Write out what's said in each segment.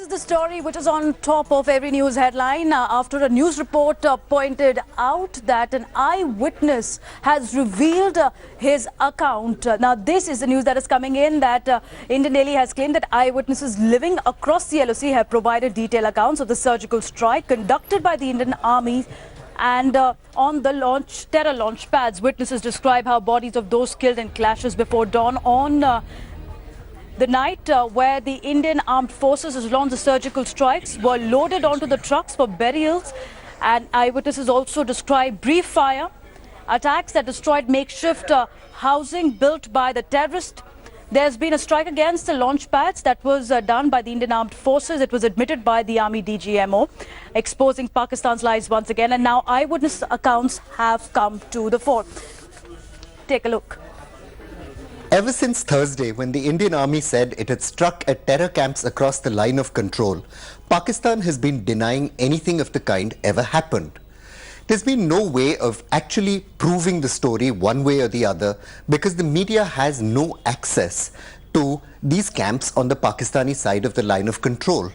This is the story which is on top of every news headline after a news report pointed out that an eyewitness has revealed his account. Now, this is the news that is coming in that Indian Daily has claimed that eyewitnesses living across the LOC have provided detailed accounts of the surgical strike conducted by the Indian Army. And on the terror launch pads, witnesses describe how bodies of those killed in clashes before dawn on the night where the Indian Armed Forces has launched the surgical strikes were loaded onto the trucks for burials. And eyewitnesses also describe brief fire attacks that destroyed makeshift housing built by the terrorists. There's been a strike against the launch pads that was done by the Indian Armed Forces. It was admitted by the Army DGMO, exposing Pakistan's lies once again. And now eyewitness accounts have come to the fore. Take a look. Ever since Thursday, when the Indian Army said it had struck at terror camps across the line of control, Pakistan has been denying anything of the kind ever happened. There's been no way of actually proving the story one way or the other because the media has no access to these camps on the Pakistani side of the line of control.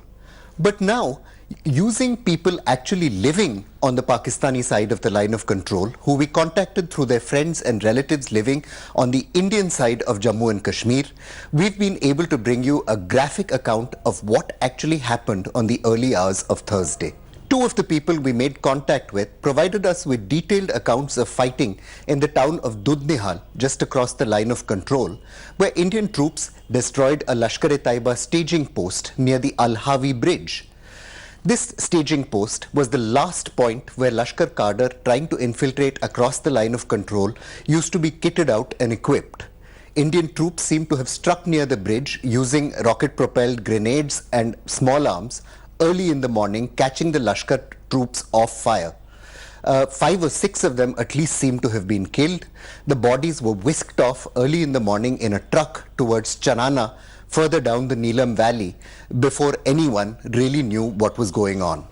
But now, using people actually living on the Pakistani side of the line of control, who we contacted through their friends and relatives living on the Indian side of Jammu and Kashmir, we've been able to bring you a graphic account of what actually happened on the early hours of Thursday. Two of the people we made contact with provided us with detailed accounts of fighting in the town of Dudnihal, just across the line of control, where Indian troops destroyed a Lashkar-e-Taiba staging post near the Al-Hawi bridge. This staging post was the last point where Lashkar cadre trying to infiltrate across the line of control used to be kitted out and equipped. Indian troops seem to have struck near the bridge using rocket-propelled grenades and small arms early in the morning, catching the Lashkar troops off fire. 5 or 6 of them at least seem to have been killed. The bodies were whisked off early in the morning in a truck towards Chanana, further down the Neelam Valley, before anyone really knew what was going on.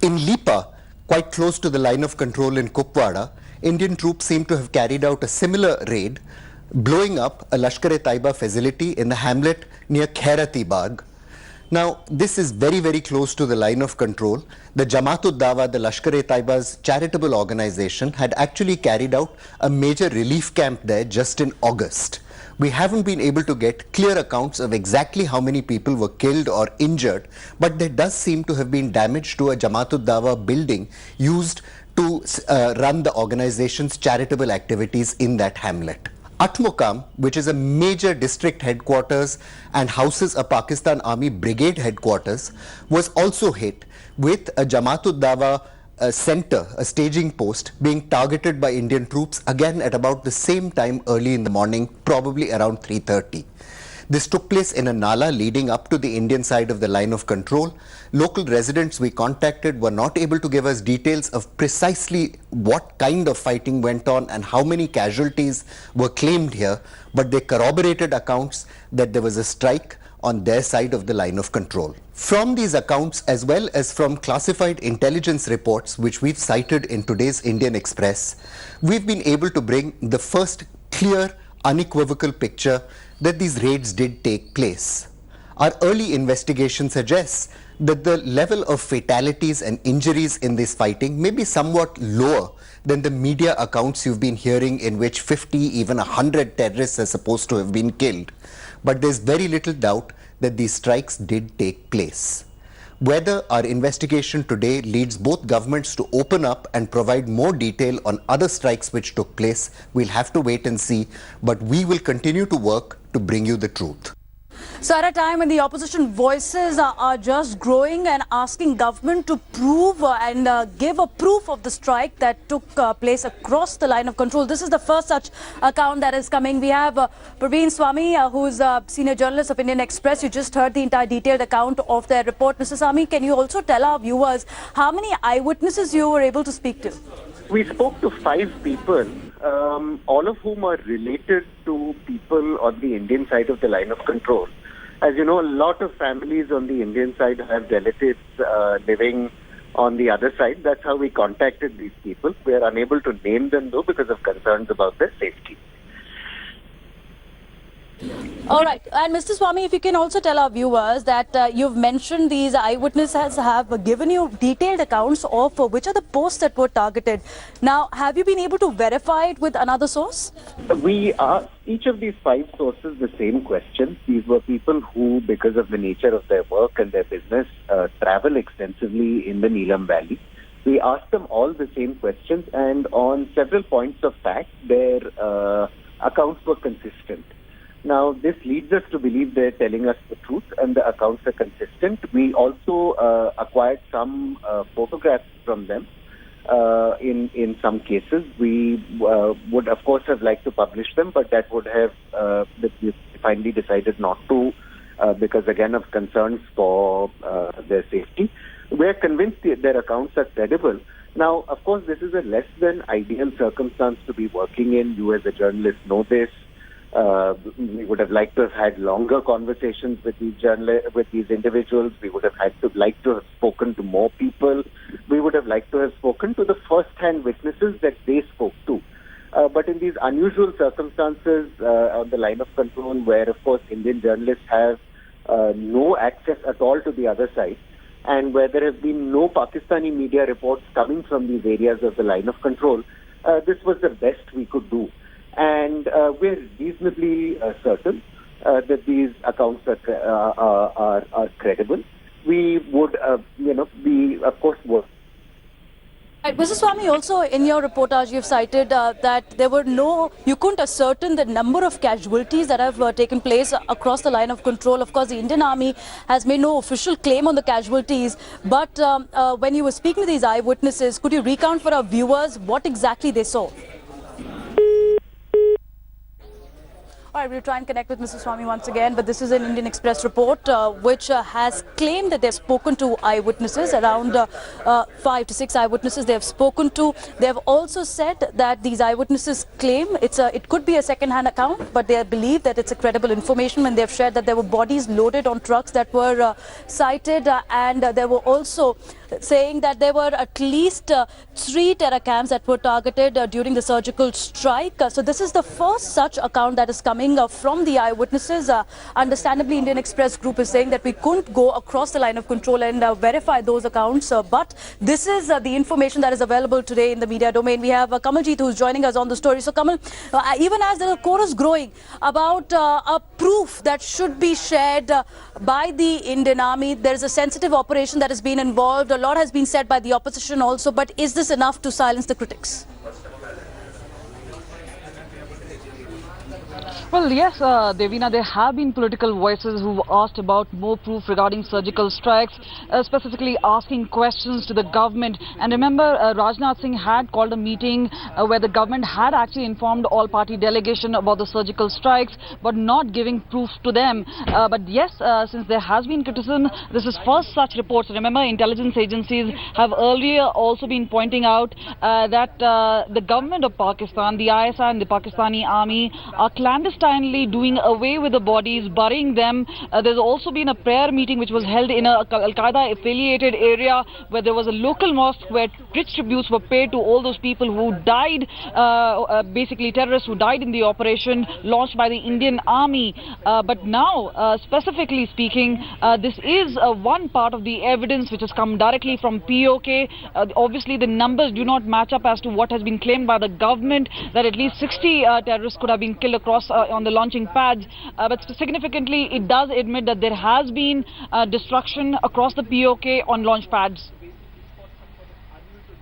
In Lipa, quite close to the line of control in Kupwara, Indian troops seem to have carried out a similar raid, blowing up a Lashkar-e-Taiba facility in the hamlet near Khairati Bagh. Now, this is very, very close to the line of control. The Jamaat-ud-Dawa, the Lashkar-e-Taiba's charitable organization, had actually carried out a major relief camp there just in August. We haven't been able to get clear accounts of exactly how many people were killed or injured, but there does seem to have been damage to a Jamaat-ud-Dawa building used to run the organization's charitable activities in that hamlet. Atmukam, which is a major district headquarters and houses a Pakistan Army brigade headquarters, was also hit with a Jamaat-ud-Dawa center, a staging post, being targeted by Indian troops again at about the same time early in the morning, probably around 3:30. This took place in a nala leading up to the Indian side of the line of control. Local residents we contacted were not able to give us details of precisely what kind of fighting went on and how many casualties were claimed here, but they corroborated accounts that there was a strike on their side of the line of control. From these accounts, as well as from classified intelligence reports which we've cited in today's Indian Express, we've been able to bring the first clear, unequivocal picture that these raids did take place. Our early investigation suggests that the level of fatalities and injuries in this fighting may be somewhat lower than the media accounts you've been hearing, in which 50, even 100 terrorists are supposed to have been killed. But there's very little doubt that these strikes did take place. Whether our investigation today leads both governments to open up and provide more detail on other strikes which took place, we'll have to wait and see, but we will continue to work to bring you the truth. So at a time when the opposition voices are just growing and asking government to prove and give a proof of the strike that took place across the line of control, this is the first such account that is coming. We have Praveen Swami, who's a senior journalist of Indian Express. You just heard the entire detailed account of their report. Mr. Swami, can you also tell our viewers how many eyewitnesses you were able to speak to? We spoke to 5 people, all of whom are related to people on the Indian side of the line of control. As you know, a lot of families on the Indian side have relatives living on the other side. That's how we contacted these people. We are unable to name them though because of concerns about their safety. All right. And Mr. Swami, if you can also tell our viewers that you've mentioned these eyewitnesses have given you detailed accounts of which are the posts that were targeted. Now, have you been able to verify it with another source? We asked each of these 5 sources the same question. These were people who, because of the nature of their work and their business, travel extensively in the Neelam Valley. We asked them all the same questions, and on several points of fact, their accounts were consistent. Now, this leads us to believe they're telling us the truth and the accounts are consistent. We also acquired some photographs from them. In some cases, we would, of course, have liked to publish them, but that would have we finally decided not to because, again, of concerns for their safety. We're convinced their accounts are credible. Now, of course, this is a less than ideal circumstance to be working in. You as a journalist know this. We would have liked to have had longer conversations with these individuals. We would have liked to have spoken to more people. We would have liked to have spoken to the first-hand witnesses that they spoke to. But in these unusual circumstances on the line of control, where of course Indian journalists have no access at all to the other side, and where there have been no Pakistani media reports coming from these areas of the line of control, this was the best we could do. And we're reasonably certain that these accounts are credible. We would, we of course would. Right, Mr. Swami, also in your reportage, you've cited that there were you couldn't ascertain the number of casualties that have taken place across the line of control. Of course, the Indian Army has made no official claim on the casualties. But when you were speaking to these eyewitnesses, could you recount for our viewers what exactly they saw? All right, we'll try and connect with Mr. Swami once again, but this is an Indian Express report which has claimed that they've spoken to eyewitnesses, around 5 to 6 eyewitnesses they have spoken to. They have also said that these eyewitnesses claim it could be a second-hand account, but they believe that it's a credible information when they've shared that there were bodies loaded on trucks that were sighted, and they were also saying that there were at least 3 terror camps that were targeted during the surgical strike. So this is the first such account that is coming from the eyewitnesses. Understandably, Indian Express Group is saying that we couldn't go across the line of control and verify those accounts, but this is the information that is available today in the media domain. We have Kamaljeet who's joining us on the story. So Kamal, even as the chorus growing about a proof that should be shared by the Indian Army, there is a sensitive operation that has been involved. A lot has been said by the opposition also, but is this enough to silence the critics? Well, yes, Devina, there have been political voices who've asked about more proof regarding surgical strikes, specifically asking questions to the government. And remember, Rajnath Singh had called a meeting where the government had actually informed all party delegation about the surgical strikes, but not giving proof to them. But yes, since there has been criticism, this is first such reports. Remember, intelligence agencies have earlier also been pointing out that the government of Pakistan, the ISI and the Pakistani army are clandestine doing away with the bodies, burying them. There's also been a prayer meeting which was held in a Al-Qaeda affiliated area where there was a local mosque where rich tributes were paid to all those people who died, basically terrorists who died in the operation launched by the Indian Army. But now, specifically speaking, this is one part of the evidence which has come directly from PoK. Obviously, the numbers do not match up as to what has been claimed by the government, that at least 60 terrorists could have been killed across on the launching pads, but significantly it does admit that there has been destruction across the PoK on launch pads.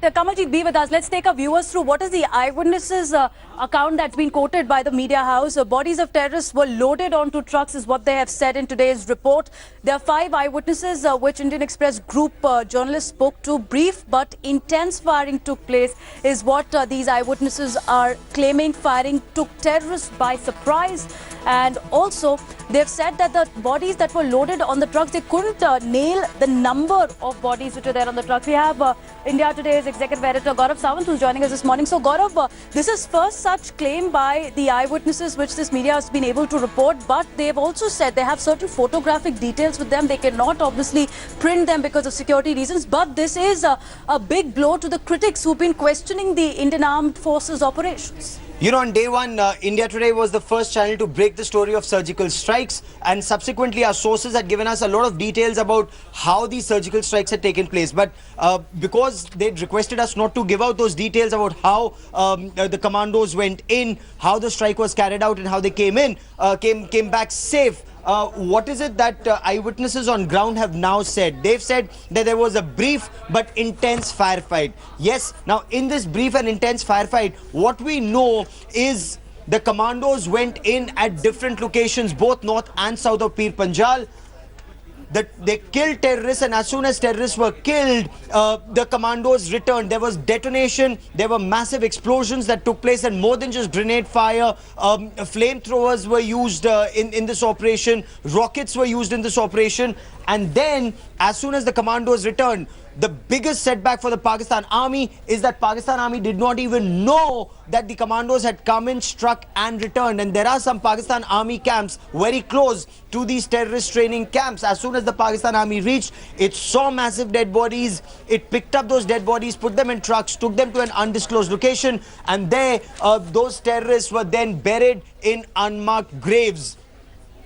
Kamaljeet, be with us. Let's take our viewers through what is the eyewitnesses account that's been quoted by the media house. Bodies of terrorists were loaded onto trucks is what they have said in today's report. There are 5 eyewitnesses which Indian Express Group journalists spoke to. Brief but intense firing took place is what these eyewitnesses are claiming. Firing took terrorists by surprise, and also they've said that the bodies that were loaded on the trucks, they couldn't nail the number of bodies which are there on the trucks. We have India Today's Executive Editor Gaurav Sawant who's joining us this morning. So Gaurav, this is first such claim by the eyewitnesses which this media has been able to report, but they've also said they have certain photographic details with them. They cannot obviously print them because of security reasons, but this is a big blow to the critics who've been questioning the Indian Armed Forces operations. You know, on day one, India Today was the first channel to break the story of surgical strikes, and subsequently our sources had given us a lot of details about how these surgical strikes had taken place. But because they'd requested us not to give out those details about how the commandos went in, how the strike was carried out and how they came back safe, what is it that eyewitnesses on ground have now said? They've said that there was a brief but intense firefight. Yes, now in this brief and intense firefight, what we know is the commandos went in at different locations, both north and south of Pir Panjal. They killed terrorists, and as soon as terrorists were killed, the commandos returned. There was detonation, there were massive explosions that took place, and more than just grenade fire, flamethrowers were used in this operation, rockets were used in this operation. And then, as soon as the commandos returned, the biggest setback for the Pakistan Army is that Pakistan Army did not even know that the commandos had come in, struck and returned. And there are some Pakistan Army camps very close to these terrorist training camps. As soon as the Pakistan Army reached, it saw massive dead bodies. It picked up those dead bodies, put them in trucks, took them to an undisclosed location. And there, those terrorists were then buried in unmarked graves.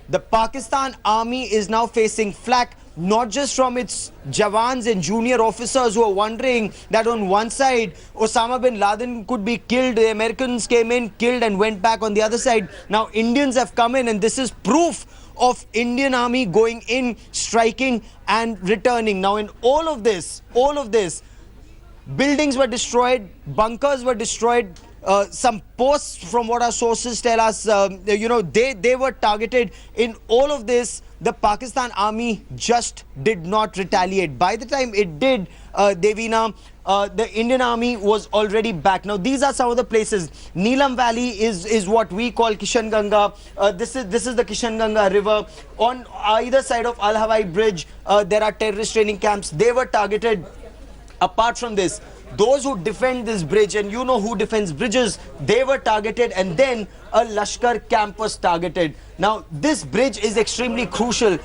The Pakistan Army is now facing flak, not just from its Jawans and junior officers who are wondering that on one side Osama bin Laden could be killed, the Americans came in, killed and went back. On the other side, now Indians have come in, and this is proof of Indian Army going in, striking and returning. Now in all of this, buildings were destroyed, bunkers were destroyed. Some posts, from what our sources tell us, they were targeted. In all of this, the Pakistan Army just did not retaliate. By the time it did, Devina, the Indian Army was already back. Now, these are some of the places. Neelam Valley is what we call Kishan Ganga. This is the Kishan Ganga River. On either side of Al Hawai Bridge, there are terrorist training camps. They were targeted. Apart from this, those who defend this bridge, and you know who defends bridges, they were targeted, and then a Lashkar camp was targeted. Now, this bridge is extremely crucial.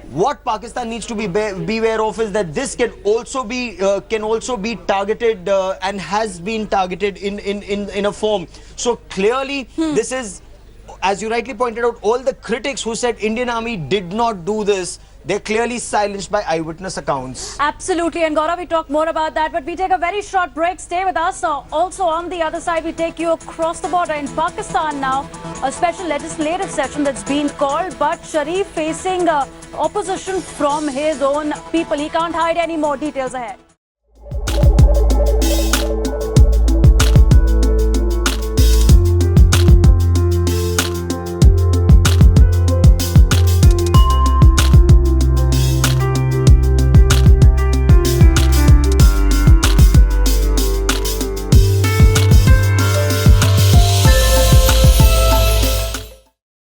What Pakistan needs to be beware of is that this can also be targeted and has been targeted in a form. So clearly, this is, as you rightly pointed out, all the critics who said Indian Army did not do this, they're clearly silenced by eyewitness accounts. Absolutely. And Gaurav, we talk more about that, but we take a very short break. Stay with us. Also on the other side, we take you across the border in Pakistan now. A special legislative session that's been called, but Sharif facing opposition from his own people. He can't hide any more. Details ahead.